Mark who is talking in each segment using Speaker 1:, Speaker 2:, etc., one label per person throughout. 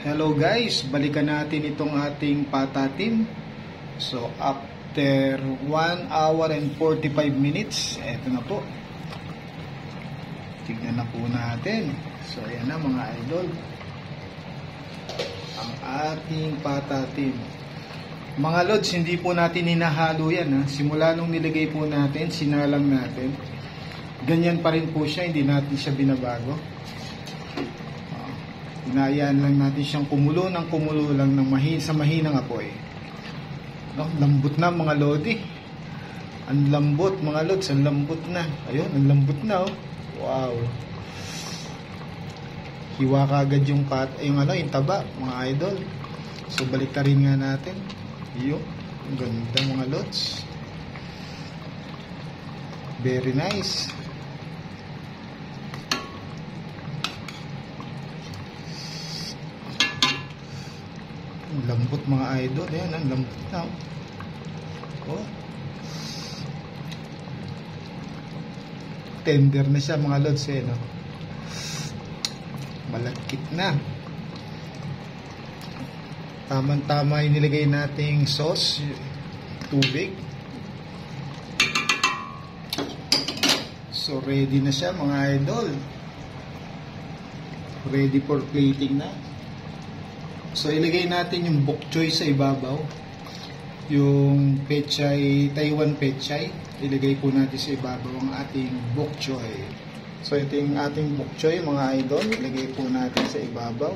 Speaker 1: Hello guys, balikan natin itong ating patatim. So after 1 hour and 45 minutes, eto na po. Tignan na po natin. So ayan na mga idol, ang ating patatim. Mga lods, hindi po natin hinahalo yan ha. Simula nung nilagay po natin, sinalang natin, ganyan pa rin po siya, hindi natin siya binabago. Hinayaan lang natin siyang kumulo lang ng sa mahinang apoy. No, lambot na mga lodi. Ang lambot mga lods, ang lambot na. Ayun, ang lambot na oh. Wow. Hiwa kagad yung yung taba mga idol. So balik ta rin nga natin. Iyo, ang ganda mga lods. Very nice. Ang lambot mga idol. Ayan, ang lambot na. Oh. Tender na siya mga lods eh, no? Malagkit na. Tamang-tama yung nilagay nating sauce, tubig. So ready na siya mga idol. Ready for plating na. So ilagay natin yung bok choy sa ibabaw. Yung pechay, Taiwan pechay, ilagay po natin sa ibabaw ang ating bok choy. So ito yung ating bok choy mga idol, ilagay po natin sa ibabaw.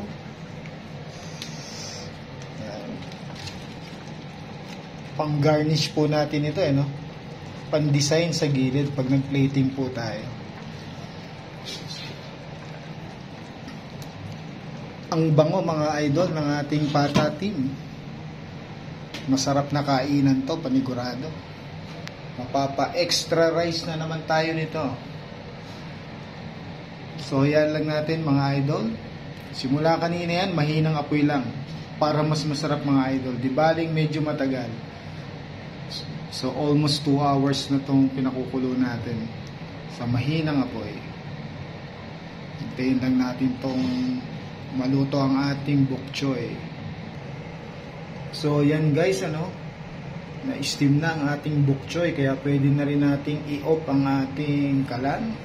Speaker 1: Yan. Pang garnish po natin ito no. Pan design sa gilid pag nag-plating po tayo. Ang bango mga idol ng ating patatim. Masarap na kainan to, panigurado. Mapapa extra rice na naman tayo nito. So yan lang natin mga idol. Simula kanina yan, mahinang apoy lang para mas masarap mga idol. Di baling medyo matagal. So almost 2 hours na tong pinakukulo natin sa mahinang apoy. Hintayin lang natin tong maluto ang ating bok choy. So yan guys, na-steam na ang ating bok choy, kaya pwede na rin nating i-off ang ating kalan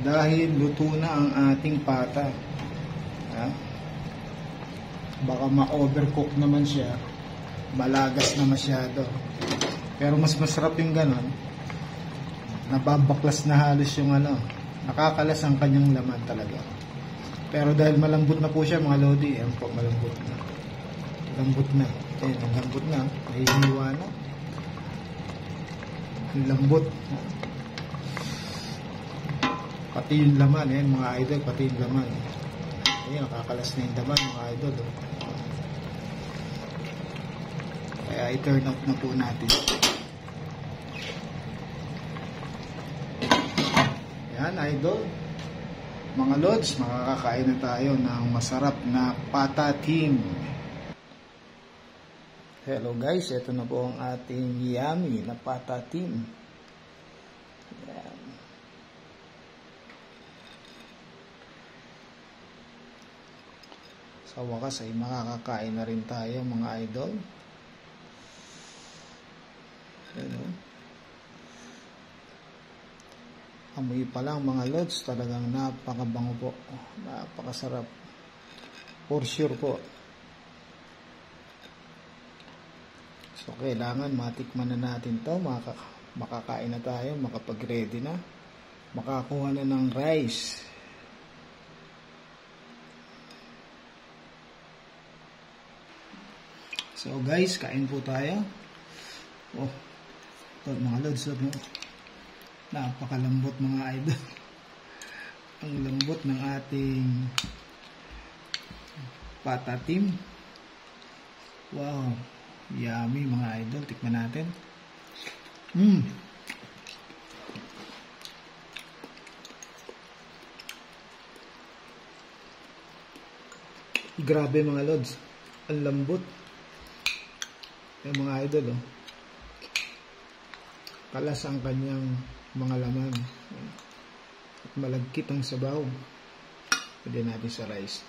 Speaker 1: dahil luto na ang ating pata. Baka ma-overcook naman siya, malagas na masyado, pero mas masarap yung ganon, nababaklas na halos yung nakakalas ang kanyang laman talaga. Pero dahil malambot na po siya mga lodi, ayan po, malambot na. Lambot na. Ayan, ang lambot na. Nahihiniwa na. Ang lambot. Pati yung laman, ayan mga idol, pati yung laman. Ayan, nakakalas na yung laman mga idol. Kaya i-turn out na po natin. Ayan, idol. Mga lods, makakakain na tayo ng masarap na patatim. Hello guys, ito na po ang ating yummy na patatim. Ayan. Sa wakas ay makakakain na rin tayo mga idol. Ayan. Amoy pa lang mga lods, talagang napakabango po, napakasarap, for sure po. So kailangan matikman na natin to, makakain na tayo, makapag-ready na, makakuha na ng rice. So guys, kain po tayo. Oh, ito mga lods, napakalambot mga idol. Ang lambot ng ating patatim. Wow, yummy mga idol. Tikman natin. Grabe mga lods, ang lambot. Yung mga idol kalas ang kanyang mga laman at malagkit ang sabaw. Pwede natin sa rice.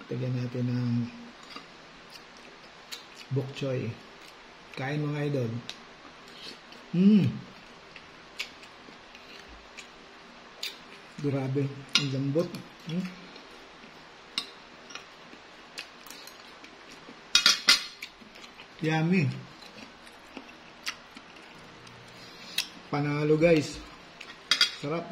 Speaker 1: Tagyan natin ng bok choy. Kain mga idol. Grabe, ang lambot. Yummy. Panalo guys. Sarap.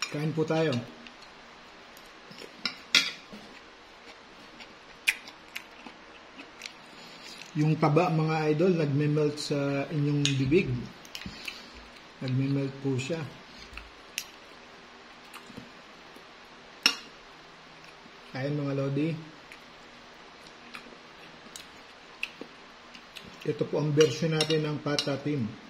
Speaker 1: Kain po tayo. Yung taba mga idol, nagme-melt sa inyong bibig. Nagme-melt po siya. Kain mga lodi. Ito po ang version natin ng Pata Team.